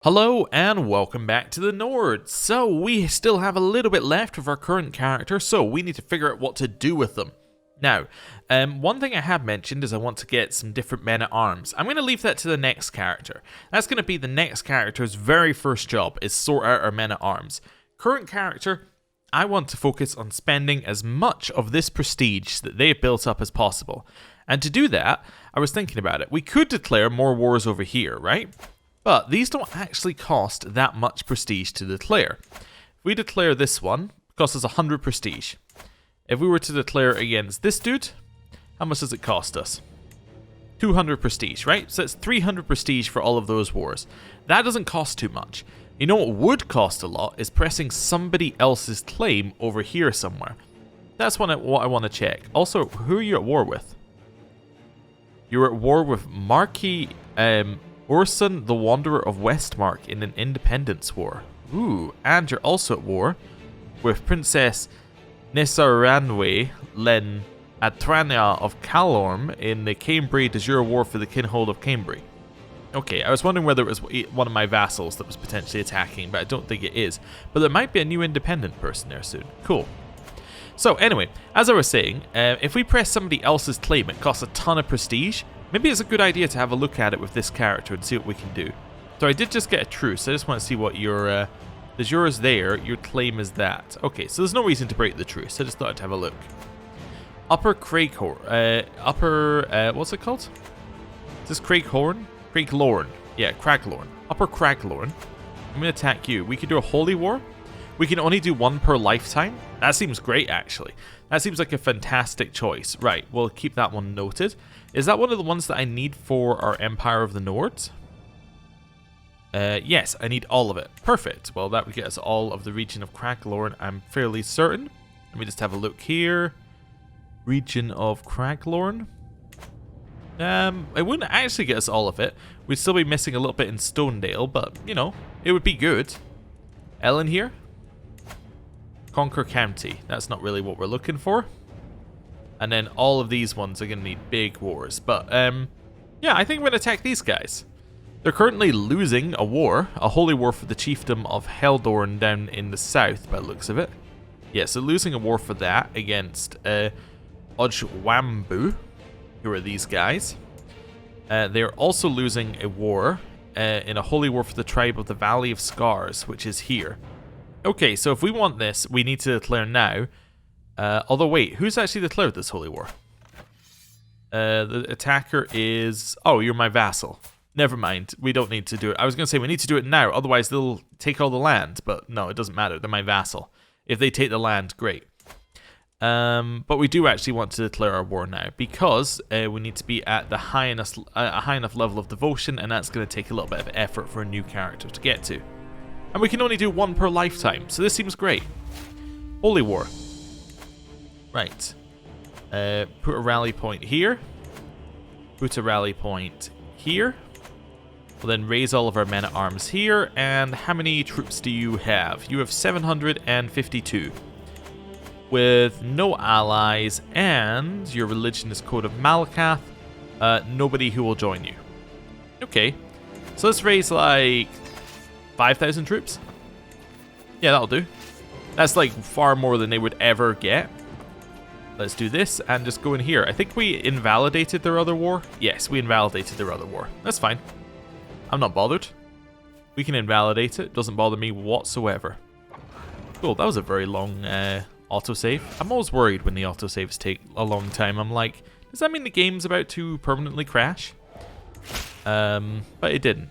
Hello and welcome back to the Nords. So we still have a little bit left of our current character, so we need to figure out what to do with them. Now, one thing I have mentioned is I want to get some different men-at-arms. I'm going to leave that to the next character. That's going to be the next character's very first job, is sort out our men-at-arms. Current character, I want to focus on spending as much of this prestige that they've built up as possible. And to do that, I was thinking about it. We could declare more wars over here, right? But these don't actually cost that much prestige to declare. If we declare this one, it costs us 100 prestige. If we were to declare against this dude, how much does it cost us? 200 prestige, right? So it's 300 prestige for all of those wars. That doesn't cost too much. You know what would cost a lot is pressing somebody else's claim over here somewhere. That's what I want to check. Also, who are you at war with? You're at war with Marquis Ursun, the Wanderer of Westmark, in an independence war. Ooh, and you're also at war with Princess Nesaranwe Len Atrania of Craglorn in the Cambrai de Jure War for the Kinhold of Cambrai. Okay, I was wondering whether it was one of my vassals that was potentially attacking, but I don't think it is. But there might be a new independent person there soon. Cool. So anyway, as I was saying, if we press somebody else's claim, it costs a ton of prestige. Maybe it's a good idea to have a look at it with this character and see what we can do. So I did just get a truce. I just want to see what your... the jure is there, your claim is that. Okay, so there's no reason to break the truce. I just thought I'd have a look. Upper Craglorn. What's it called? Is this Craglorn? Craglorn. Yeah, Craglorn. Upper Craglorn. I'm going to attack you. We could do a holy war. We can only do one per lifetime. That seems great, actually. That seems like a fantastic choice. Right, we'll keep that one noted. Is that one of the ones that I need for our Empire of the Nords? Yes, I need all of it. Perfect. Well, that would get us all of the region of Craglorn, I'm fairly certain. Let me just have a look here. Region of Craglorn. It wouldn't actually get us all of it. We'd still be missing a little bit in Stonedale, but, you know, it would be good. Ellen here. Conquer County. That's not really what we're looking for. And then all of these ones are going to need big wars. But, yeah, I think we're going to attack these guys. They're currently losing a war. A holy war for the chiefdom of Heldorn down in the south, by the looks of it. Yeah, so losing a war for that against Ojwambu, who are these guys. They're also losing a war in a holy war for the tribe of the Valley of Scars, which is here. Okay, so if we want this, we need to declare now. Although, wait, who's actually declared this holy war? The attacker is... Oh, you're my vassal. Never mind, we don't need to do it. I was going to say we need to do it now, otherwise they'll take all the land. But no, it doesn't matter, they're my vassal. If they take the land, great. But we do actually want to declare our war now, because we need to be at the high enough level of devotion, and that's going to take a little bit of effort for a new character to get to. And we can only do one per lifetime, so this seems great. Holy war. Right. Put a rally point here. Put a rally point here. We'll then raise all of our men-at-arms here. And how many troops do you have? You have 752. With no allies, and your religion is Code of Malakath. Nobody who will join you. Okay. So let's raise like 5,000 troops. Yeah, that'll do. That's like far more than they would ever get. Let's do this and just go in here. I think we invalidated their other war. Yes, we invalidated their other war. That's fine. I'm not bothered. We can invalidate it. Doesn't bother me whatsoever. Cool, that was a very long autosave. I'm always worried when the autosaves take a long time. I'm like, does that mean the game's about to permanently crash? But it didn't.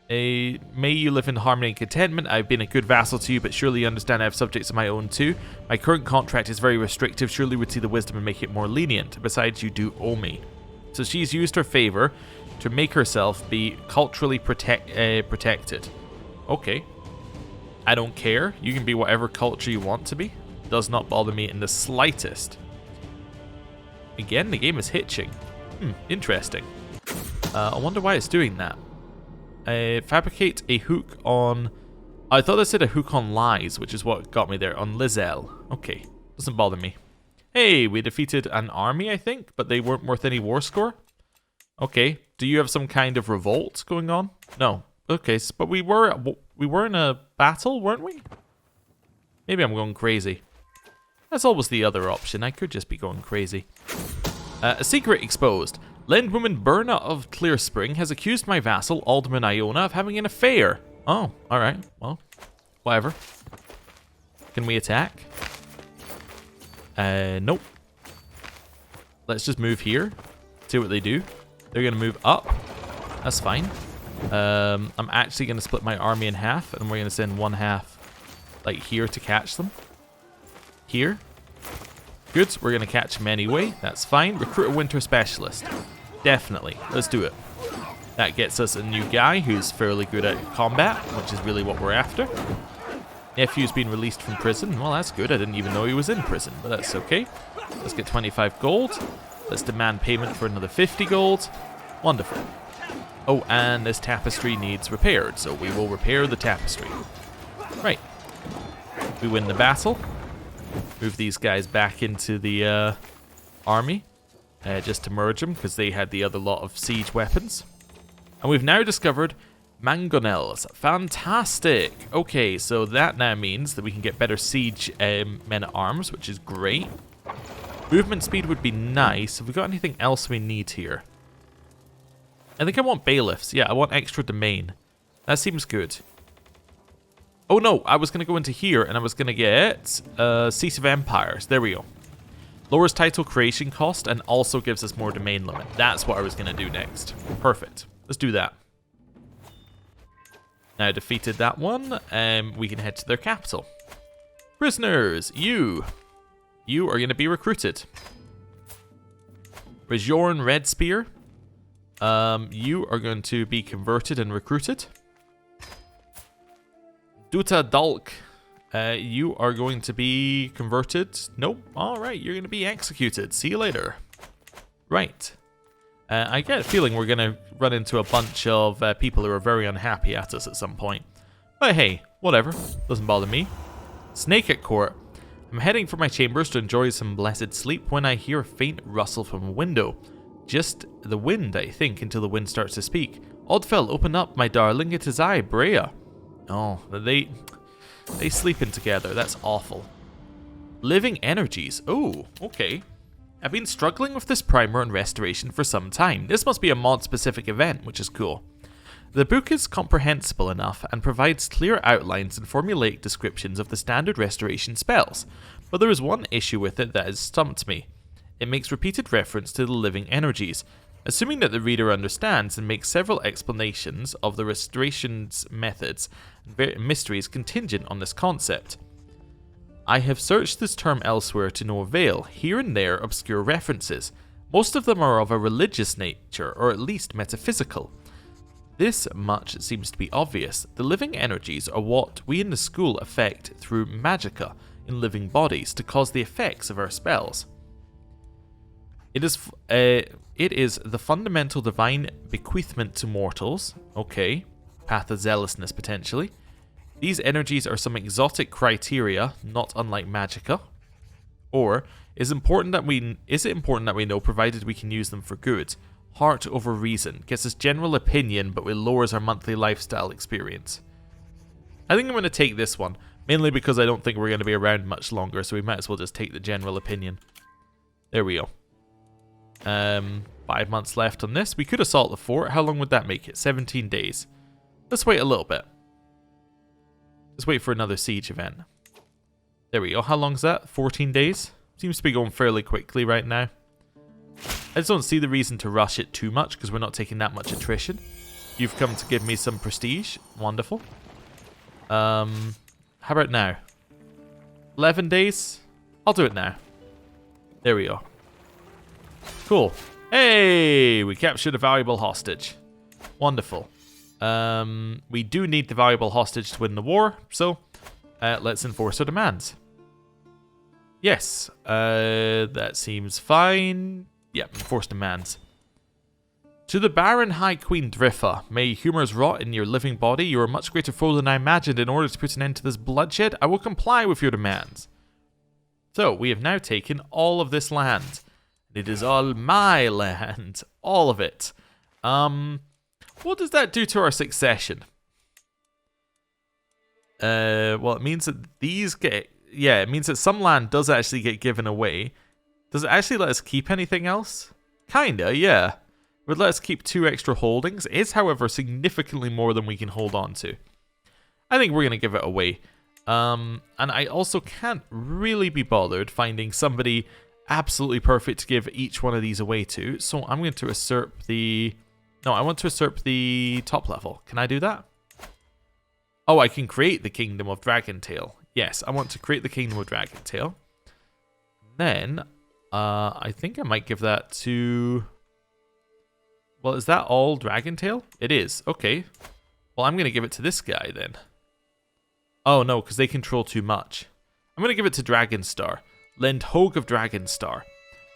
May you live in harmony and contentment. I've been a good vassal to you, but surely you understand I have subjects of my own too. My current contract is very restrictive. Surely would see the wisdom and make it more lenient. Besides, you do owe me. So she's used her favor to make herself be culturally protected. Okay. I don't care. You can be whatever culture you want to be. Does not bother me in the slightest. Again, the game is hitching. Interesting. I wonder why it's doing that. Fabricate a hook on... I thought I said a hook on lies, which is what got me there. On Lizelle. Okay. Doesn't bother me. Hey, we defeated an army, I think, but they weren't worth any war score. Okay. Do you have some kind of revolt going on? No. okay, but we were in a battle, weren't we? Maybe I'm going crazy. That's always the other option. I could just be going crazy. A secret exposed. Landwoman Berna of Clearspring has accused my vassal, Alderman Iona, of having an affair. Oh, alright. Well, whatever. Can we attack? Nope. Let's just move here. See what they do. They're going to move up. That's fine. I'm actually going to split my army in half, and we're going to send one half, like, here to catch them. Here. Good. We're going to catch them anyway. That's fine. Recruit a winter specialist. Definitely. Let's do it. That gets us a new guy who's fairly good at combat, which is really what we're after. Nephew's been released from prison. Well, that's good. I didn't even know he was in prison, but that's okay. Let's get 25 gold. Let's demand payment for another 50 gold. Wonderful. Oh, and this tapestry needs repaired, so we will repair the tapestry. Right. We win the battle. Move these guys back into the army, just to merge them, because they had the other lot of siege weapons. And we've now discovered mangonels. Fantastic. Okay, so that now means that we can get better siege men-at-arms, which is great. Movement speed would be nice. Have we got anything else we need here? I think I want bailiffs. Yeah, I want extra domain. That seems good. Oh no, I was going to go into here and I was going to get Seat of Empires. There we go. Lowers title creation cost and also gives us more domain limit. That's what I was going to do next. Perfect. Let's do that. Now defeated that one, we can head to their capital. Prisoners, you are going to be recruited. Rajorn Redspear, you are going to be converted and recruited. Duta Dalk, you are going to be converted. Nope. Alright, you're going to be executed. See you later. Right. I get a feeling we're going to run into a bunch of people who are very unhappy at us at some point. But hey, whatever. Doesn't bother me. Snake at court. I'm heading for my chambers to enjoy some blessed sleep when I hear a faint rustle from a window. Just the wind, I think, until the wind starts to speak. Oddfell, open up, my darling. It is I, Brea. Oh, they sleeping together. That's awful. Living energies. Oh, okay. I've been struggling with this primer and restoration for some time. This must be a mod-specific event, which is cool. The book is comprehensible enough and provides clear outlines and formulaic descriptions of the standard restoration spells, but there is one issue with it that has stumped me. It makes repeated reference to the living energies, assuming that the reader understands and makes several explanations of the restoration's methods and mysteries contingent on this concept. I have searched this term elsewhere to no avail, here and there obscure references. Most of them are of a religious nature, or at least metaphysical. This much seems to be obvious. The living energies are what we in the school affect through magicka in living bodies to cause the effects of our spells. It is the fundamental divine bequeathment to mortals. Okay. Path of zealousness, potentially. These energies are some exotic criteria, not unlike magicka. Or, is it important that we know, provided we can use them for good? Heart over reason. Gets us general opinion, but it lowers our monthly lifestyle experience. I think I'm going to take this one. Mainly because I don't think we're going to be around much longer, so we might as well just take the general opinion. There we go. 5 months left on this. We could assault the fort. How long would that make it? 17 days. Let's wait a little bit. Let's wait for another siege event. There we go. How long's that? 14 days? Seems to be going fairly quickly right now. I just don't see the reason to rush it too much because we're not taking that much attrition. You've come to give me some prestige. Wonderful. How about now? 11 days? I'll do it now. There we go. Cool. Hey! We captured a valuable hostage. Wonderful. We do need the valuable hostage to win the war, so let's enforce our demands. Yes, that seems fine. Yeah, enforce demands. To the Baron High Queen Driffa, may humors rot in your living body. You are a much greater foe than I imagined. In order to put an end to this bloodshed, I will comply with your demands. So, we have now taken all of this land. It is all my land. All of it. What does that do to our succession? Well, it means that these get... Yeah, it means that some land does actually get given away. Does it actually let us keep anything else? Kinda, yeah. It would let us keep 2 extra holdings. It is, however, significantly more than we can hold on to. I think we're going to give it away. And I also can't really be bothered finding somebody absolutely perfect to give each one of these away to. So I'm going to usurp the... No, I want to usurp the top level. Can I do that? Oh, I can create the Kingdom of Dragentail. Yes, I want to create the Kingdom of Dragentail. Then, I think I might give that to... Well, is that all Dragentail? It is. Okay. Well, I'm going to give it to this guy then. Oh, no, because they control too much. I'm going to give it to Dragonstar. Lend Hogue of Dragonstar.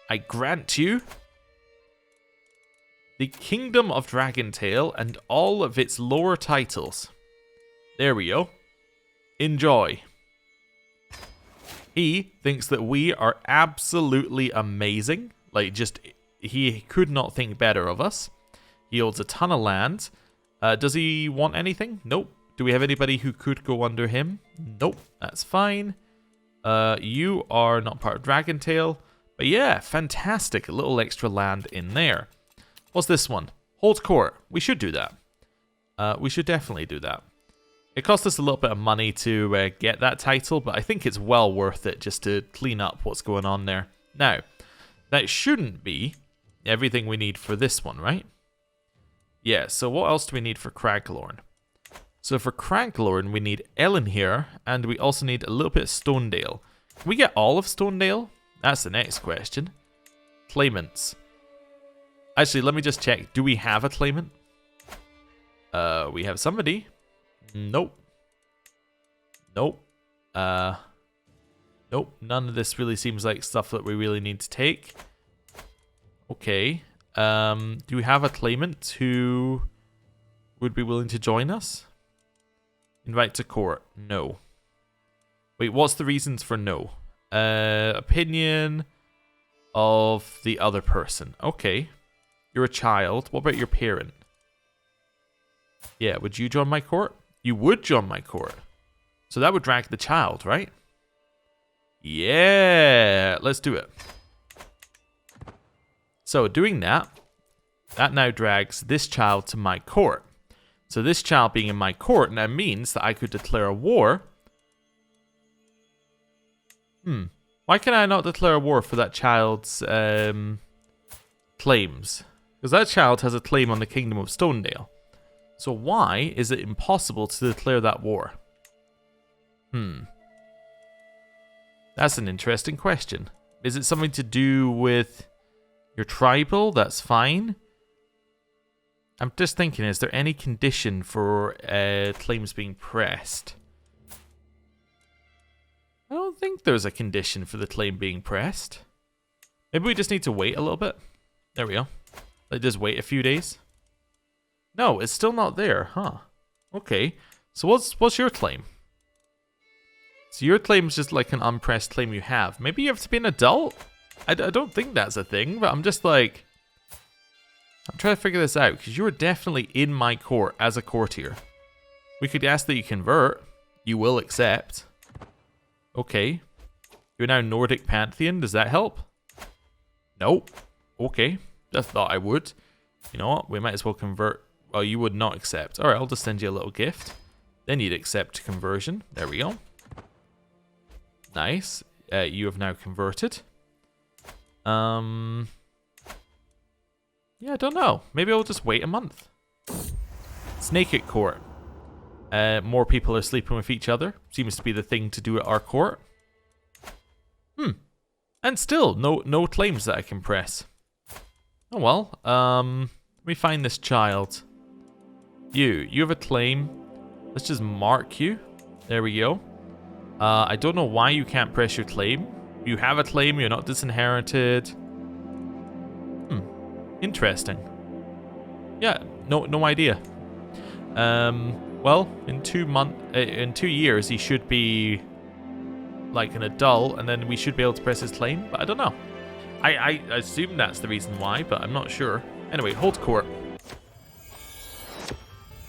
I grant you the Kingdom of Dragentail and all of its lower titles. There we go. Enjoy. He thinks that we are absolutely amazing. Like, just, he could not think better of us. He owns a ton of land. Does he want anything? Nope. Do we have anybody who could go under him? Nope. That's fine. You are not part of Dragentail. But yeah, fantastic. A little extra land in there. What's this one? Hold Court. We should do that. We should definitely do that. It cost us a little bit of money to get that title, but I think it's well worth it just to clean up what's going on there. Now, that shouldn't be everything we need for this one, right? Yeah, so what else do we need for Craglorn? So for Craglorn, we need Ellen here, and we also need a little bit of Stonedale. Can we get all of Stonedale? That's the next question. Claimants. Actually, let me just check. Do we have a claimant? We have somebody. Nope. Nope. Nope. None of this really seems like stuff that we really need to take. Okay. Do we have a claimant who would be willing to join us? Invite to court. No. Wait, what's the reasons for no? Opinion of the other person. Okay. You're a child. What about your parent? Yeah, would you join my court? You would join my court. So that would drag the child, right? Yeah, let's do it. So doing that, that now drags this child to my court. So this child being in my court now means that I could declare a war. Why can I not declare a war for that child's claims? Because that child has a claim on the Kingdom of Stonedale. So why is it impossible to declare that war? That's an interesting question. Is it something to do with your tribal? That's fine. I'm just thinking, is there any condition for claims being pressed? I don't think there's a condition for the claim being pressed. Maybe we just need to wait a little bit. There we go. Like, just wait a few days. No, it's still not there, huh? Okay. So what's your claim? So your claim is just like an unpressed claim you have. Maybe you have to be an adult? I don't think that's a thing, but I'm just like... I'm trying to figure this out, because you're definitely in my court as a courtier. We could ask that you convert. You will accept. Okay. You're now Nordic Pantheon. Does that help? Nope. Okay. Just thought I would. You know what? We might as well convert. Oh, you would not accept. Alright, I'll just send you a little gift. Then you'd accept conversion. There we go. Nice. You have now converted. Yeah, I don't know. Maybe I'll just wait a month. Snake at court. More people are sleeping with each other. Seems to be the thing to do at our court. And still, no claims that I can press. Oh well. Let me find this child. You have a claim. Let's just mark you. There we go. I don't know why you can't press your claim. You have a claim, you're not disinherited. Interesting. Yeah, no idea. Well, in 2 years he should be like an adult, and then we should be able to press his claim, but I don't know. I assume that's the reason why, but I'm not sure. Anyway, hold court.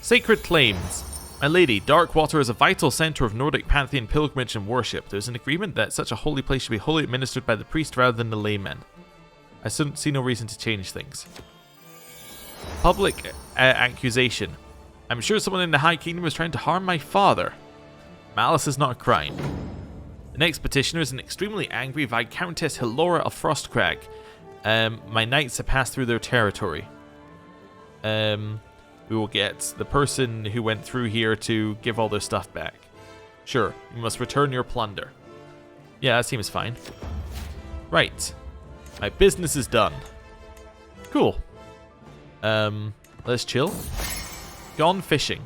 Sacred claims. My lady, Darkwater is a vital center of Nordic pantheon pilgrimage and worship. There's an agreement that such a holy place should be wholly administered by the priest rather than the layman. I see no reason to change things. Public accusation. I'm sure someone in the High Kingdom is trying to harm my father. Malice is not a crime. The next petitioner is an extremely angry Viscountess Hilora of Frostcrag. My knights have passed through their territory. We will get the person who went through here to give all their stuff back. Sure, you must return your plunder. Yeah, that seems fine. Right. My business is done. Cool. Let's chill. Gone fishing.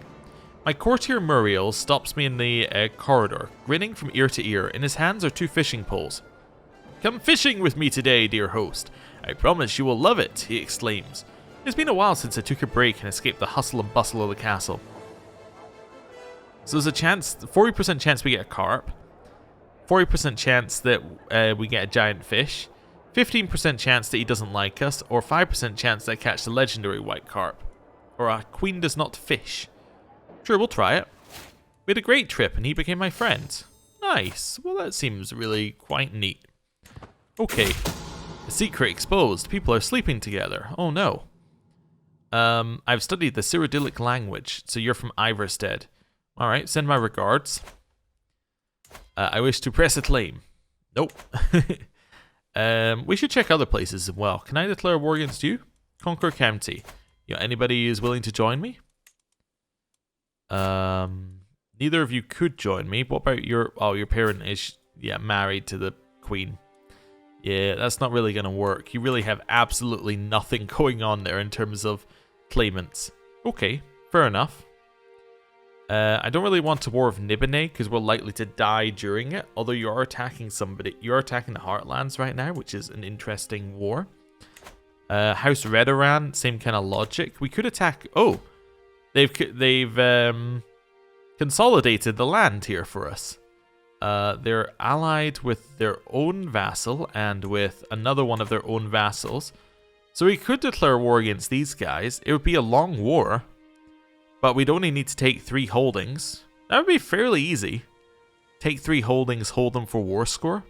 My courtier Muriel stops me in the corridor, grinning from ear to ear. In his hands are 2 fishing poles. Come fishing with me today, dear host. I promise you will love it, he exclaims. It's been a while since I took a break and escaped the hustle and bustle of the castle. So there's a chance, 40% chance we get a carp, 40% chance that we get a giant fish, 15% chance that he doesn't like us, or 5% chance that I catch the legendary white carp. Or a queen does not fish. Sure, we'll try it. We had a great trip and he became my friend. Nice. Well, that seems really quite neat. Okay. The secret exposed. People are sleeping together. Oh no. I've studied the Cyrodiilic language, so you're from Iverstead. Alright, send my regards. I wish to press a claim. Nope. We should check other places as well. Can I declare war against you? Conquer County. You know, anybody is willing to join me? Neither of you could join me. What about your... Oh, your parent is, yeah, married to the queen. Yeah, that's not really going to work. You really have absolutely nothing going on there in terms of claimants. Okay, fair enough. I don't really want to war of Nibene because we're likely to die during it. Although you are attacking somebody. You're attacking the Heartlands right now, which is an interesting war. House Redoran, same kind of logic. We could attack... Oh, they've consolidated the land here for us. They're allied with their own vassal and with another one of their own vassals. So we could declare war against these guys. It would be a long war, but we'd only need to take 3 holdings. That would be fairly easy. Take 3 holdings, hold them for war score.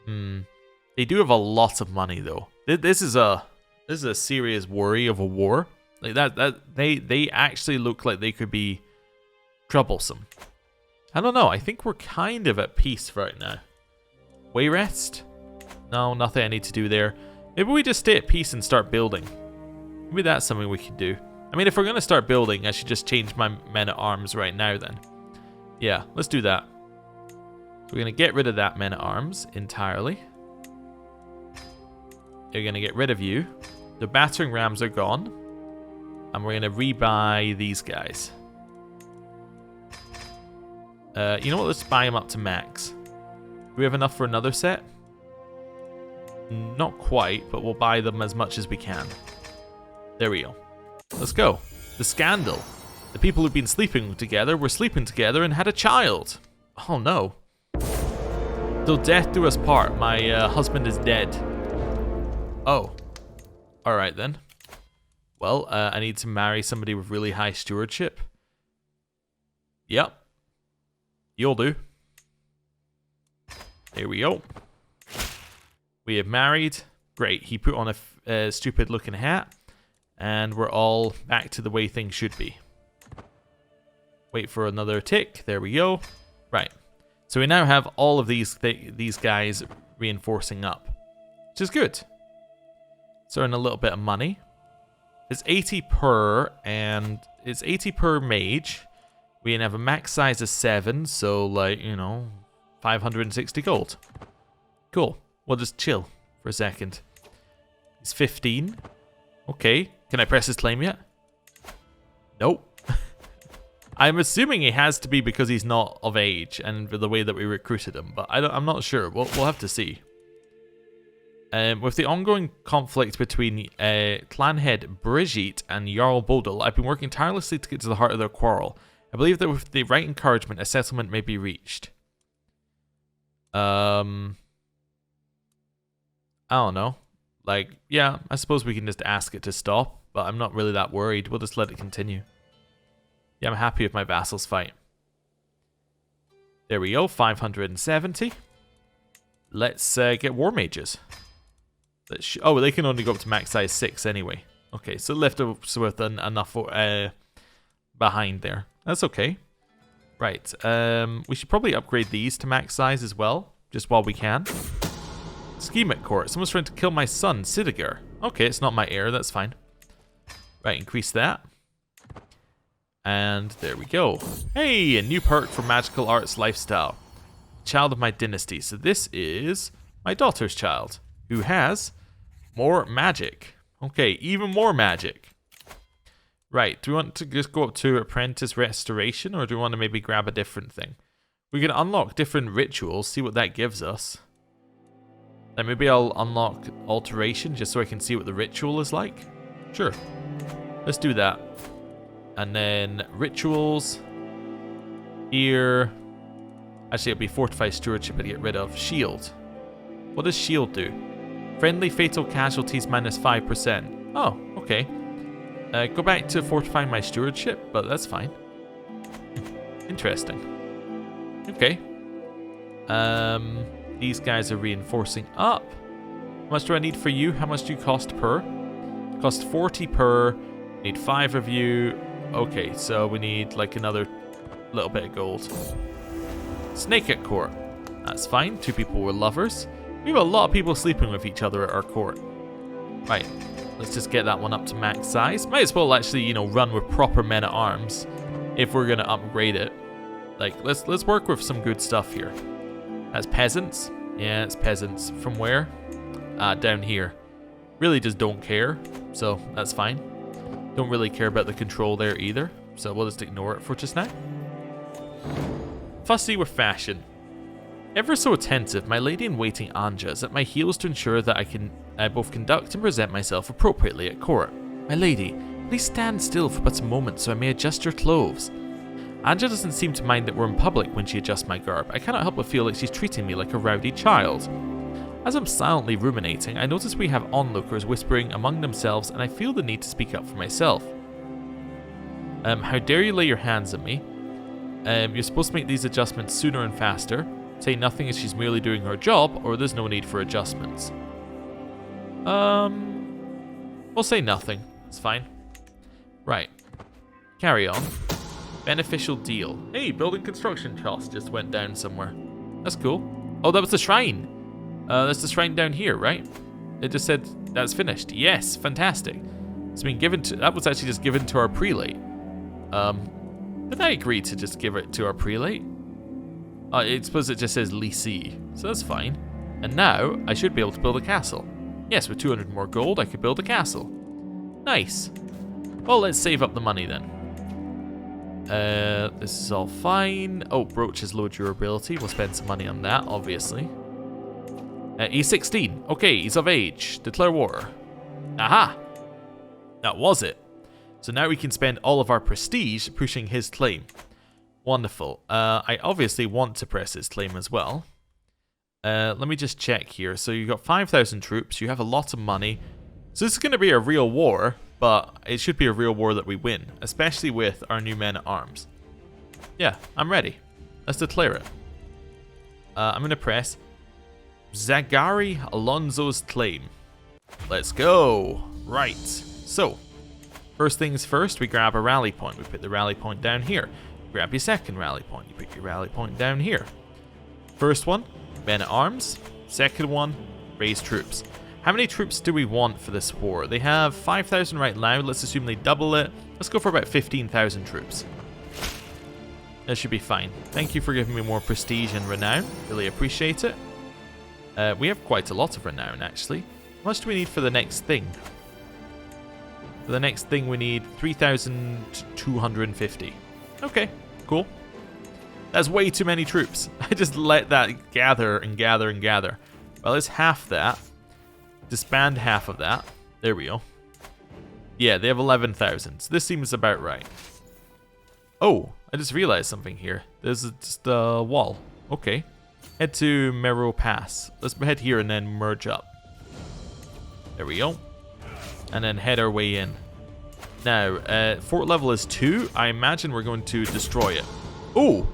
They do have a lot of money though. This is a serious worry of a war. Like they actually look like they could be troublesome. I don't know. I think we're kind of at peace right now. Wayrest? No, nothing I need to do there. Maybe we just stay at peace and start building. Maybe that's something we can do. I mean, if we're going to start building, I should just change my men-at-arms right now then. Yeah, let's do that. So we're going to get rid of that men-at-arms entirely. We're going to get rid of you. The battering rams are gone. And we're going to rebuy these guys. You know what? Let's buy them up to max. Do we have enough for another set? Not quite, but we'll buy them as much as we can. There we go. Let's go. The scandal. The people who've been sleeping together were sleeping together and had a child. Oh no. Till death do us part. My husband is dead. Oh. Alright then. Well, I need to marry somebody with really high stewardship. Yep. You'll do. There we go. We have married. Great. He put on a stupid looking hat. And we're all back to the way things should be. Wait for another tick. There we go. Right. So we now have all of these guys reinforcing up. Which is good. So earn a little bit of money. It's 80 per, and it's 80 per mage. We can have a max size of 7, so like, you know, 560 gold. Cool. We'll just chill for a second. It's 15. Okay. Can I press his claim yet? Nope. I'm assuming he has to be because he's not of age and the way that we recruited him, but I'm not sure. We'll have to see. With the ongoing conflict between clanhead Brigitte and Jarl Bodil, I've been working tirelessly to get to the heart of their quarrel. I believe that with the right encouragement, a settlement may be reached. I don't know. Like, yeah, I suppose we can just ask it to stop, but I'm not really that worried. We'll just let it continue. Yeah, I'm happy with my vassals fight. There we go, 570. Let's get war mages. Oh, they can only go up to max size 6 anyway. Okay, so left us with enough behind there. That's okay. Right, we should probably upgrade these to max size as well, just while we can. Scheme at court. Someone's trying to kill my son, Sidiger. Okay, it's not my heir, that's fine. Right, increase that. And there we go. Hey, a new perk for magical arts lifestyle. Child of my dynasty. So this is my daughter's child, who has more magic. Okay, even more magic. Right, do we want to just go up to apprentice restoration, or do we want to maybe grab a different thing? We can unlock different rituals, see what that gives us. Then maybe I'll unlock alteration just so I can see what the ritual is like. Sure, let's do that. And then rituals here. Actually, it'll be fortified stewardship to get rid of. Shield. What does shield do? Friendly fatal casualties minus 5%. Oh, okay. Go back to fortifying my stewardship, but that's fine. Interesting. Okay. These guys are reinforcing up. How much do I need for you? How much do you cost per? Cost 40 per. Need 5 of you. Okay, so we need like another little bit of gold. Snake at court. That's fine. 2 people were lovers. We have a lot of people sleeping with each other at our court. Right. Let's just get that one up to max size. Might as well actually, you know, run with proper men at arms if we're gonna upgrade it. Like, let's work with some good stuff here. That's peasants. Yeah, it's peasants. From where? Down here. Really just don't care, so that's fine. Don't really care about the control there either, so we'll just ignore it for just now. Fussy with fashion. Ever so attentive, my lady-in-waiting Anja is at my heels to ensure that I can both conduct and present myself appropriately at court. My lady, please stand still for but a moment so I may adjust your clothes. Anja doesn't seem to mind that we're in public when she adjusts my garb. I cannot help but feel like she's treating me like a rowdy child. As I'm silently ruminating, I notice we have onlookers whispering among themselves, and I feel the need to speak up for myself. How dare you lay your hands on me? You're supposed to make these adjustments sooner and faster. Say nothing as she's merely doing her job, or there's no need for adjustments. We'll say nothing. It's fine. Right. Carry on. Beneficial deal. Hey, building construction cost just went down somewhere. That's cool. Oh, that was the shrine. That's the shrine down here, right? It just said that's finished. Yes, fantastic. It's been given to. That was actually just given to our prelate. Did I agree to just give it to our prelate? I suppose it just says leasee, so that's fine. And now I should be able to build a castle. Yes, with 200 more gold, I could build a castle. Nice. Well, let's save up the money then. This is all fine. Oh, brooch has low durability. We'll spend some money on that, obviously. He's 16. Okay, he's of age. Declare war. Aha! That was it. So now we can spend all of our prestige pushing his claim. Wonderful. I obviously want to press his claim as well. Let me just check here. So you've got 5,000 troops. You have a lot of money. So this is going to be a real war, but it should be a real war that we win, especially with our new men at arms. Yeah, I'm ready. Let's declare it. I'm going to press Zagari Alonso's claim. Let's go. Right. So, first things first, we grab a rally point. We put the rally point down here. Grab your second rally point. You put your rally point down here. First one, men at arms. Second one, raise troops. How many troops do we want for this war? They have 5,000 right now. Let's assume they double it. Let's go for about 15,000 troops. That should be fine. Thank you for giving me more prestige and renown. Really appreciate it. We have quite a lot of renown, actually. How much do we need for the next thing? For the next thing, we need 3,250. Okay, cool. That's way too many troops. I just let that gather and gather and gather. Well, it's half that. Disband half of that. There we go. Yeah, they have 11,000. So this seems about right. Oh, I just realized something here. There's just a wall. Okay. Head to Mero Pass. Let's head here and then merge up. There we go. And then head our way in. Now, fort level is 2. I imagine we're going to destroy it. Oh,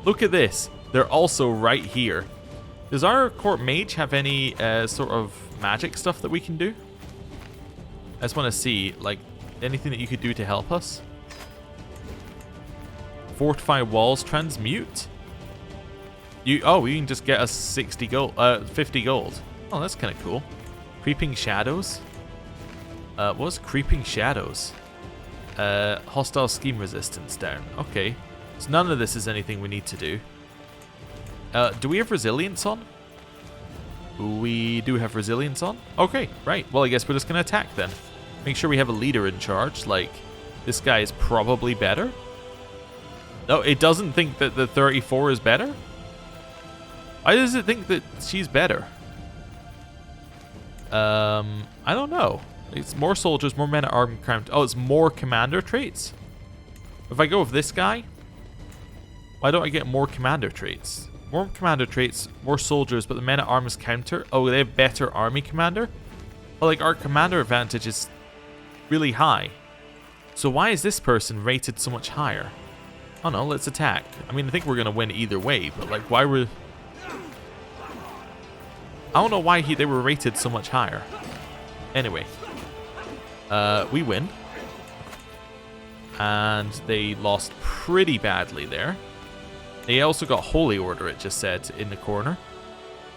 look at this. They're also right here. Does our court mage have any sort of magic stuff that we can do? I just want to see, like, anything that you could do to help us. Fortify walls, transmute. You can just get us 60 gold, 50 gold. Oh, that's kind of cool. Creeping shadows. What's creeping shadows? Hostile scheme resistance down. Okay, so none of this is anything we need to do. Do we have resilience on? We do have resilience on. Okay, right. Well, I guess we're just gonna attack then. Make sure we have a leader in charge. Like, this guy is probably better. No, it doesn't think that the 34 is better? Why does it think that she's better? I don't know. It's more soldiers, more men at arms count. Oh, it's more commander traits? If I go with this guy, why don't I get more commander traits? More commander traits, more soldiers, but the men at arms counter. Oh, they have better army commander? Well, like, our commander advantage is really high. So why is this person rated so much higher? Oh no, let's attack. I mean, I think we're going to win either way, but like, why were... I don't know why they were rated so much higher. Anyway. We win. And they lost pretty badly there. They also got Holy Order, it just said, in the corner.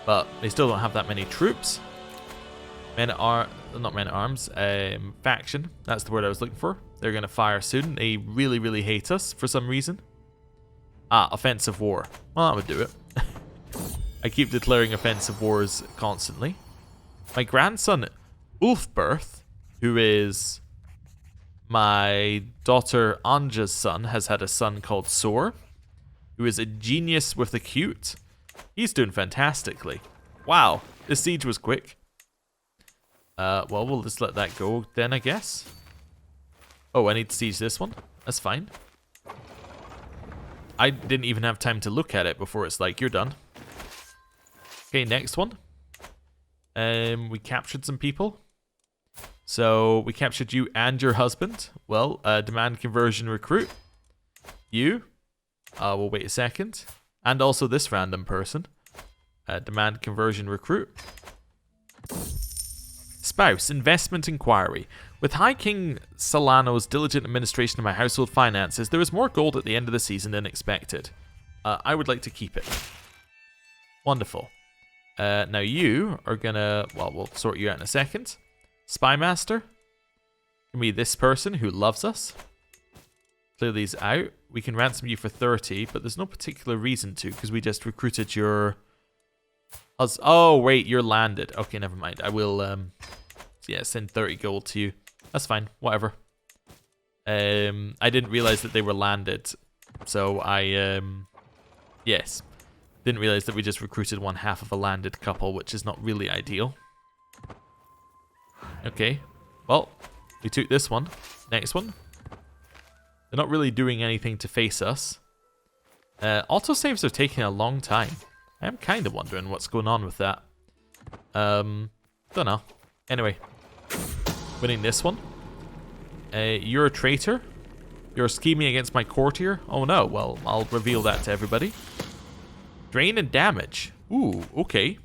But they still don't have that many troops. Not men at arms, faction. That's the word I was looking for. They're going to fire soon. They really, really hate us for some reason. Ah, offensive war. Well, that would do it. I keep declaring offensive wars constantly. My grandson, Ulfberth, who is my daughter Anja's son, has had a son called Sor, who is a genius with the cute. He's doing fantastically. Wow, this siege was quick. Well, we'll just let that go then, I guess. Oh, I need to siege this one. That's fine. I didn't even have time to look at it before it's like, you're done. Okay, next one. We captured some people. So, we captured you and your husband. Well, demand conversion recruit. You. We'll wait a second. And also this random person. Demand conversion recruit. Spouse, investment inquiry. With High King Solano's diligent administration of my household finances, there is more gold at the end of the season than expected. I would like to keep it. Wonderful. Now you are gonna... Well, we'll sort you out in a second. Spy Master. Can be this person who loves us. Clear these out. We can ransom you for 30, but there's no particular reason to, because we just recruited your... Oh, wait, you're landed. Okay, never mind. I will, yeah, send 30 gold to you. That's fine. Whatever. I didn't realize that they were landed. So I, yes. Didn't realize that we just recruited one half of a landed couple, which is not really ideal. Okay. Well, we took this one. Next one. They're not really doing anything to face us. Autosaves are taking a long time. I'm kind of wondering what's going on with that. Don't know. Anyway. Winning this one. You're a traitor. You're scheming against my courtier. Oh no, well, I'll reveal that to everybody. Drain and damage. Ooh, okay.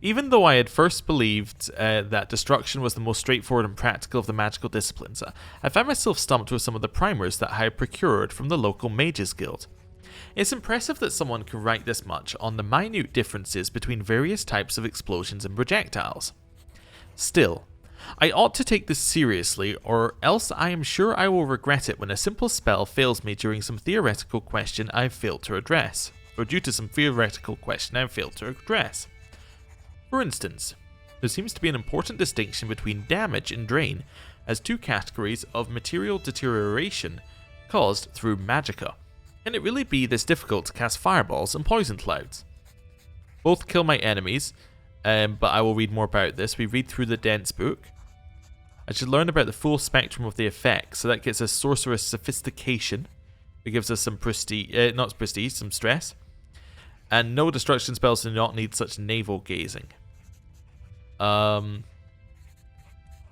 Even though I had first believed that destruction was the most straightforward and practical of the magical disciplines, I found myself stumped with some of the primers that I had procured from the local mages guild. It's impressive that someone can write this much on the minute differences between various types of explosions and projectiles. Still, I ought to take this seriously, or else I am sure I will regret it when a simple spell fails me during some theoretical question I've failed to address. Or due to some theoretical question I've failed to address. For instance, there seems to be an important distinction between damage and drain as two categories of material deterioration caused through magicka. Can it really be this difficult to cast fireballs and poison clouds? Both kill my enemies, but I will read more about this. We read through the dense book. I should learn about the full spectrum of the effects, so that gets us sorceress sophistication. It gives us some prestige, not prestige, some stress. And no destruction spells do not need such navel gazing.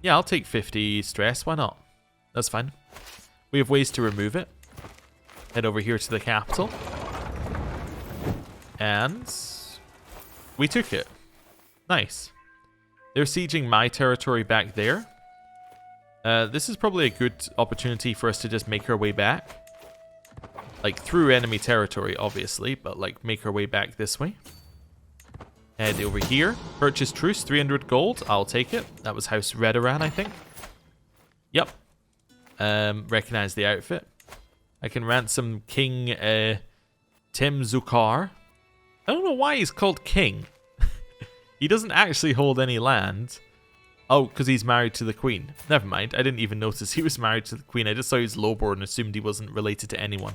Yeah, I'll take 50 stress. Why not? That's fine. We have ways to remove it. Head over here to the capital. And we took it. Nice. They're sieging my territory back there. This is probably a good opportunity for us to just make our way back. Like, through enemy territory, obviously, but, like, make our way back this way. Head over here. Purchase truce, 300 gold. I'll take it. That was House Redoran, I think. Yep. Recognize the outfit. I can ransom King Tim Zukar. I don't know why he's called King. He doesn't actually hold any land. Oh, because he's married to the Queen. Never mind. I didn't even notice he was married to the Queen. I just saw he was lowborn and assumed he wasn't related to anyone.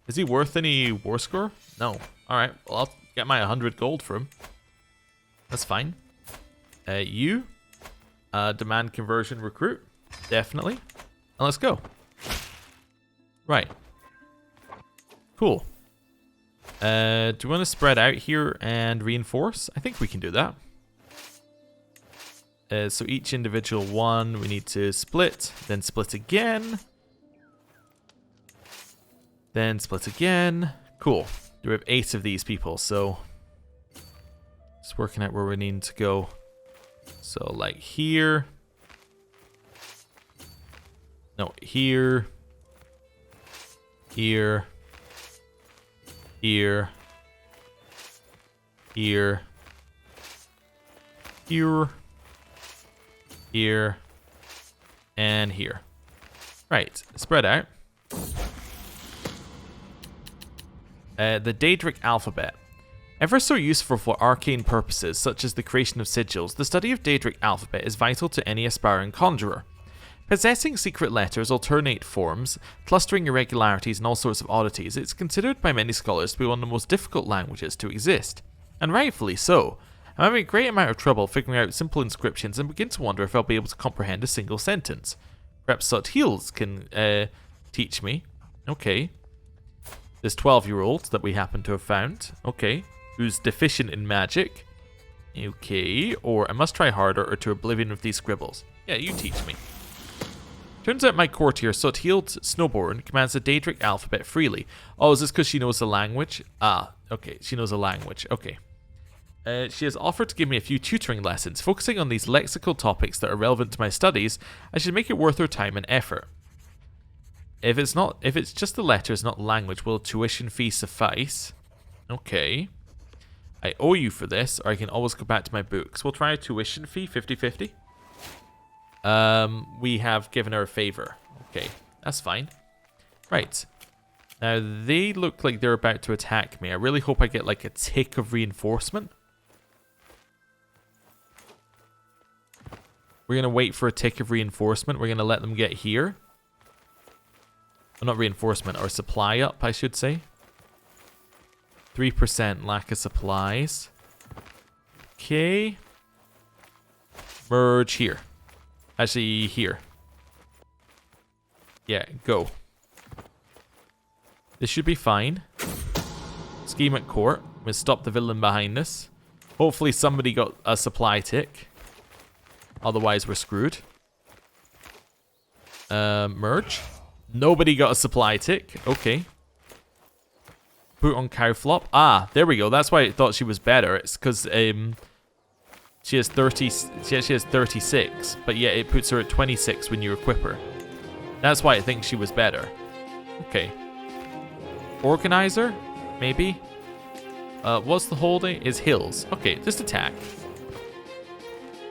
Is he worth any war score? No. Alright, well, I'll get my 100 gold for him. That's fine. You. Demand conversion recruit. Definitely. And let's go. Right. Cool. Do we want to spread out here and reinforce? I think we can do that. So each individual one, we need to split, then split again. Then split again. Cool. We have 8 of these people, so just working out where we need to go. So like here. No, here. Here. Here. Here. Here. Here. And here. Right, spread out. The Daedric alphabet. Ever so useful for arcane purposes, such as the creation of sigils, the study of Daedric alphabet is vital to any aspiring conjurer. Possessing secret letters, alternate forms, clustering irregularities, and all sorts of oddities, it's considered by many scholars to be one of the most difficult languages to exist. And rightfully so. I'm having a great amount of trouble figuring out simple inscriptions and begin to wonder if I'll be able to comprehend a single sentence. Perhaps Sotheels can teach me. Okay. This 12-year-old that we happen to have found. Okay. Who's deficient in magic. Okay. Or I must try harder or to oblivion with these scribbles. Yeah, you teach me. Turns out my courtier, Sotheeld Snowborn, commands the Daedric alphabet freely. Oh, is this because she knows the language? Ah, okay. She knows the language. Okay. She has offered to give me a few tutoring lessons. Focusing on these lexical topics that are relevant to my studies, I should make it worth her time and effort. If it's just the letters, not the language, will a tuition fee suffice? Okay. I owe you for this, or I can always go back to my books. We'll try a tuition fee, 50-50. We have given her a favor. Okay, that's fine. Right. Now, they look like they're about to attack me. I really hope I get, like, a tick of reinforcement. We're going to wait for a tick of reinforcement. We're going to let them get here. Well, not reinforcement, or supply up, I should say. 3% lack of supplies. Okay. Merge here. Actually, here. Yeah, go. This should be fine. Scheme at court. We'll stop the villain behind us. Hopefully somebody got a supply tick. Otherwise, we're screwed. Merge. Nobody got a supply tick. Okay. Put on cow flop. Ah, there we go. That's why I thought she was better. It's because she has 30. She has 36, but yeah, it puts her at 26 when you equip her. That's why I think she was better. Okay. Organizer, maybe. What's the holding? Is hills. Okay, just attack.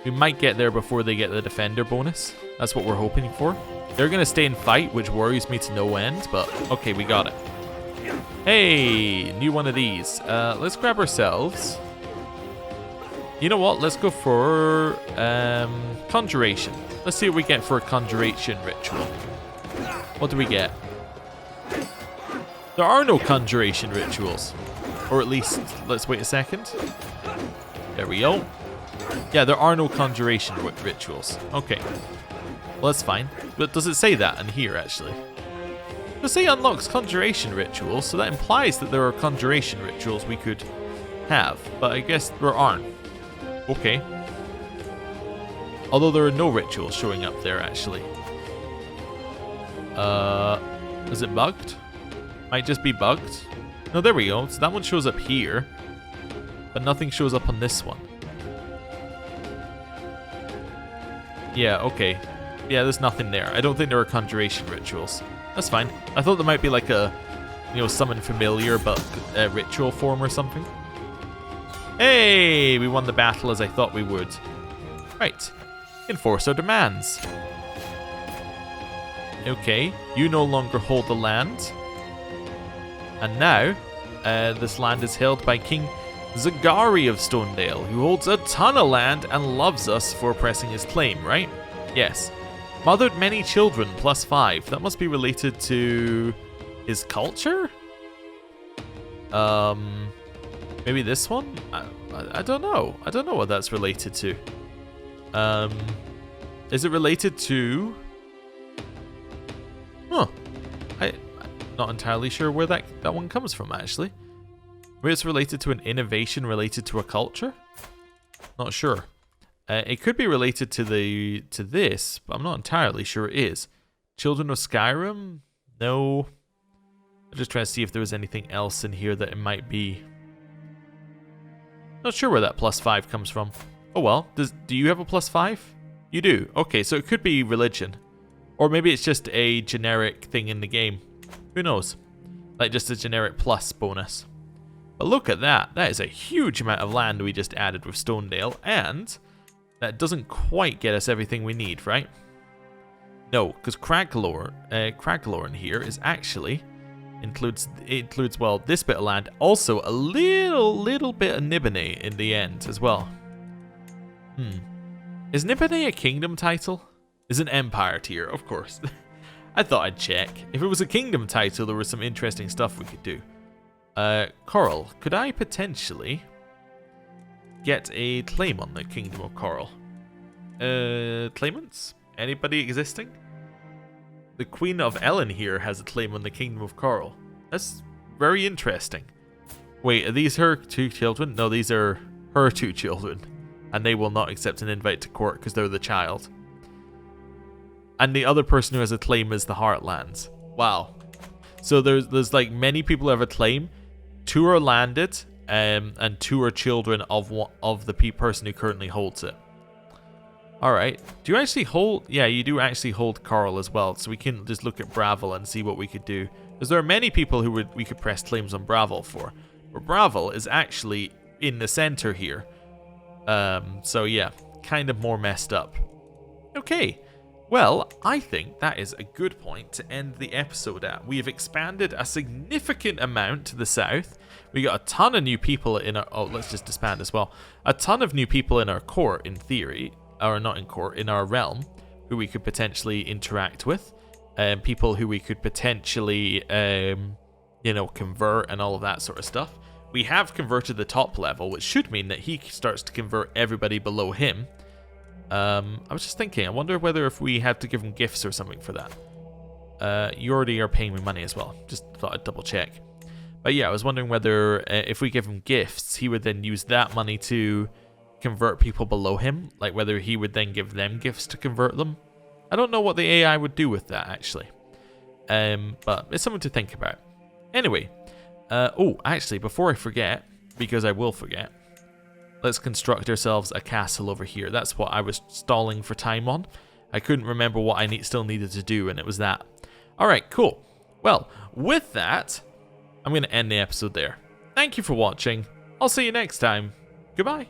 We might get there before they get the defender bonus. That's what we're hoping for. They're gonna stay and fight, which worries me to no end, but okay, we got it. Hey, new one of these. Let's grab ourselves. You know what? Let's go for conjuration. Let's see what we get for a conjuration ritual. What do we get? There are no conjuration rituals. Or at least, let's wait a second. There we go. Yeah, there are no conjuration rituals. Okay. Well, that's fine. But does it say that in here, actually? It does say unlocks conjuration rituals, so that implies that there are conjuration rituals we could have. But I guess there aren't. Okay. Although there are no rituals showing up there, actually. Is it bugged? Might just be bugged. No, there we go. So that one shows up here, but nothing shows up on this one. Yeah, okay. Yeah, there's nothing there. I don't think there are conjuration rituals. That's fine. I thought there might be like a, you know, summon familiar, but ritual form or something. Hey, we won the battle as I thought we would. Right. Enforce our demands. Okay, you no longer hold the land. And now, this land is held by King Zagari of Stonedale, who holds a ton of land and loves us for pressing his claim, right? Yes. Mothered many children, +5. That must be related to his culture? Maybe this one? I don't know. I don't know what that's related to. Is it related to... Huh. I'm not entirely sure where that one comes from, actually. Maybe it's related to an innovation related to a culture? Not sure. It could be related to this, but I'm not entirely sure it is. Children of Skyrim? No. I'm just trying to see if there was anything else in here that it might be. Not sure where that +5 comes from. Oh well. Do you have a +5? You do. Okay, so it could be religion. Or maybe it's just a generic thing in the game. Who knows? Like just a generic plus bonus. But look at that. That is a huge amount of land we just added with Stonedale, and that doesn't quite get us everything we need, right? No, because Craglorn here is actually includes well this bit of land, also a little bit of Nibene in the end as well. Is Nibene a kingdom title? Is an empire tier, of course. I thought I'd check. If it was a kingdom title, there was some interesting stuff we could do. Coral, could I potentially get a claim on the Kingdom of Coral? Claimants? Anybody existing? The Queen of Ellen here has a claim on the Kingdom of Coral. That's very interesting. Wait, are these her 2 children? No, these are her 2 children. And they will not accept an invite to court because they're the child. And the other person who has a claim is the Heartlands. Wow. So there's like many people who have a claim. 2 are landed, and 2 are children of the person who currently holds it. All right. Do you actually hold? Yeah, you do actually hold Coral as well. So we can just look at Bravel and see what we could do. Because there are many people who we could press claims on Bravel for. But Bravel is actually in the center here. So yeah, kind of more messed up. Okay. Well, I think that is a good point to end the episode at. We have expanded a significant amount to the south. We got a ton of new people in our... Oh, let's just disband as well. A ton of new people in our court, in theory. Or not in court, in our realm. Who we could potentially interact with. People who we could potentially, you know, convert and all of that sort of stuff. We have converted the top level, which should mean that he starts to convert everybody below him. I was just thinking, I wonder whether if we have to give him gifts or something for that. You already are paying me money as well. Just thought I'd double check. But yeah, I was wondering whether if we give him gifts, he would then use that money to convert people below him. Like whether he would then give them gifts to convert them. I don't know what the AI would do with that, actually. But it's something to think about. Anyway. Oh, actually, before I forget, because I will forget, let's construct ourselves a castle over here. That's what I was stalling for time on. I couldn't remember what I still needed to do, and it was that. Alright, cool. Well, with that, I'm going to end the episode there. Thank you for watching. I'll see you next time. Goodbye.